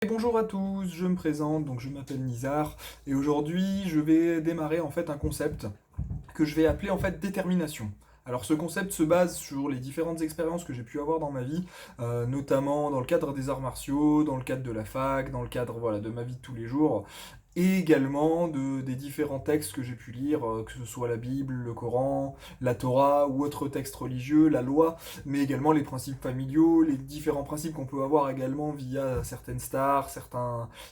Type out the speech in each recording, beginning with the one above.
Et bonjour à tous, je me présente, donc je m'appelle Nizar, et aujourd'hui je vais démarrer en fait un concept que je vais appeler en fait détermination. Alors ce concept se base sur les différentes expériences que j'ai pu avoir dans ma vie, notamment dans le cadre des arts martiaux, dans le cadre de la fac, dans le cadre voilà, de ma vie de tous les jours, et également des différents textes que j'ai pu lire, que ce soit la Bible, le Coran, la Torah ou autres textes religieux, la loi, mais également les principes familiaux, les différents principes qu'on peut avoir également via certaines stars,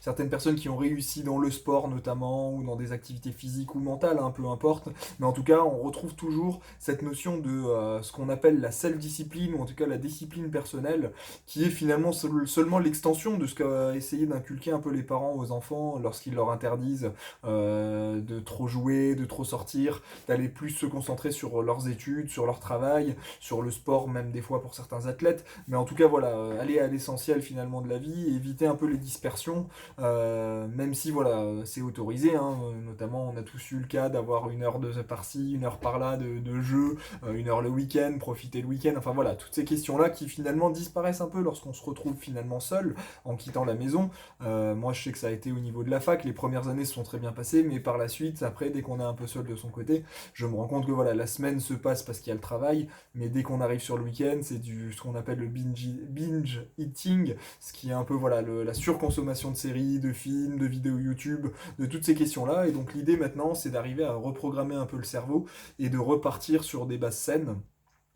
certaines personnes qui ont réussi dans le sport notamment, ou dans des activités physiques ou mentales, hein, peu importe. Mais en tout cas, on retrouve toujours cette notion de ce qu'on appelle la self-discipline, ou en tout cas la discipline personnelle, qui est finalement seulement l'extension de ce qu'a essayé d'inculquer un peu les parents aux enfants lorsqu'ils leur interdisent de trop jouer, de trop sortir, d'aller plus se concentrer sur leurs études, sur leur travail, sur le sport, même des fois pour certains athlètes. Mais en tout cas, voilà, aller à l'essentiel finalement de la vie, éviter un peu les dispersions, même si voilà, c'est autorisé, hein, notamment on a tous eu le cas d'avoir une heure de par-ci, une heure par-là de jeu, une heure le week-end, profiter le week-end, enfin voilà, toutes ces questions-là qui finalement disparaissent un peu lorsqu'on se retrouve finalement seul en quittant la maison. Moi je sais que ça a été au niveau de la fac, les premières années se sont très bien passées, mais par la suite, après, dès qu'on est un peu seul de son côté, je me rends compte que voilà, la semaine se passe parce qu'il y a le travail, mais dès qu'on arrive sur le week-end, c'est ce qu'on appelle le binge eating, ce qui est un peu voilà, la surconsommation de séries, de films, de vidéos YouTube, de toutes ces questions-là. Et donc l'idée maintenant, c'est d'arriver à reprogrammer un peu le cerveau et de repartir sur des bases saines.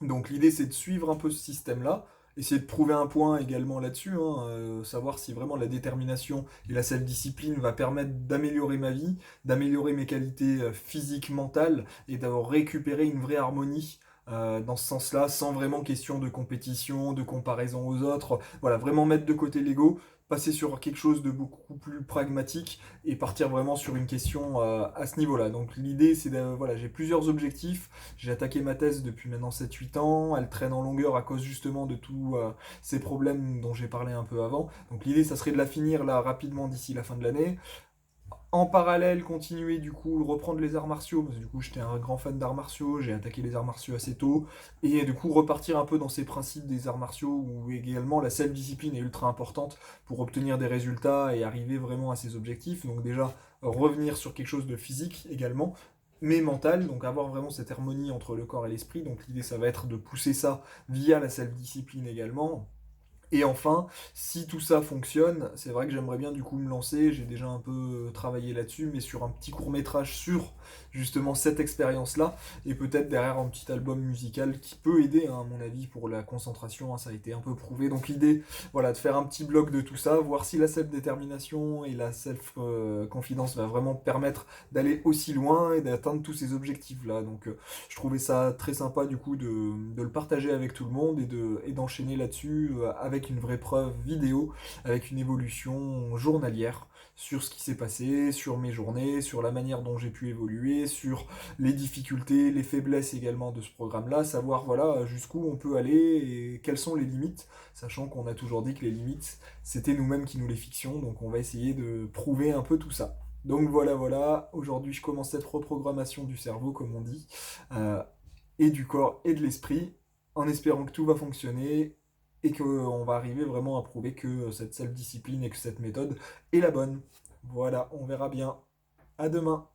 Donc l'idée, c'est de suivre un peu ce système-là, essayer de prouver un point également là-dessus, hein, savoir si vraiment la détermination et la self-discipline va permettre d'améliorer ma vie, d'améliorer mes qualités physiques, mentales, et d'avoir récupéré une vraie harmonie dans ce sens-là, sans vraiment question de compétition, de comparaison aux autres. Voilà, vraiment mettre de côté l'ego, passer sur quelque chose de beaucoup plus pragmatique et partir vraiment sur une question à ce niveau-là. Donc l'idée, c'est de, voilà, j'ai plusieurs objectifs. J'ai attaqué ma thèse depuis maintenant 7-8 ans. Elle traîne en longueur à cause justement de tous ces problèmes dont j'ai parlé un peu avant. Donc l'idée, ça serait de la finir là rapidement d'ici la fin de l'année. En parallèle, continuer du coup, reprendre les arts martiaux, parce que du coup j'étais un grand fan d'arts martiaux, j'ai attaqué les arts martiaux assez tôt, et du coup repartir un peu dans ces principes des arts martiaux, où également la self-discipline est ultra importante pour obtenir des résultats et arriver vraiment à ses objectifs. Donc déjà, revenir sur quelque chose de physique également, mais mental, donc avoir vraiment cette harmonie entre le corps et l'esprit. Donc l'idée, ça va être de pousser ça via la self-discipline également. Et enfin, si tout ça fonctionne, c'est vrai que j'aimerais bien du coup me lancer, j'ai déjà un peu travaillé là-dessus, mais sur un petit court-métrage sur justement cette expérience-là, et peut-être derrière un petit album musical qui peut aider, hein, à mon avis, pour la concentration, hein, ça a été un peu prouvé. Donc l'idée, voilà, de faire un petit bloc de tout ça, voir si la self-détermination et la self-confidence va vraiment permettre d'aller aussi loin et d'atteindre tous ces objectifs-là. Donc je trouvais ça très sympa du coup de le partager avec tout le monde et d'enchaîner là-dessus avec une vraie preuve vidéo, avec une évolution journalière sur ce qui s'est passé, sur mes journées, sur la manière dont j'ai pu évoluer, sur les difficultés, les faiblesses également de ce programme-là, savoir voilà jusqu'où on peut aller et quelles sont les limites, sachant qu'on a toujours dit que les limites, c'était nous-mêmes qui nous les fixions, donc on va essayer de prouver un peu tout ça. Donc voilà, voilà, aujourd'hui je commence cette reprogrammation du cerveau, comme on dit, euh, et du corps et de l'esprit, en espérant que tout va fonctionner et qu'on va arriver vraiment à prouver que cette self-discipline et que cette méthode est la bonne. Voilà, on verra bien. À demain.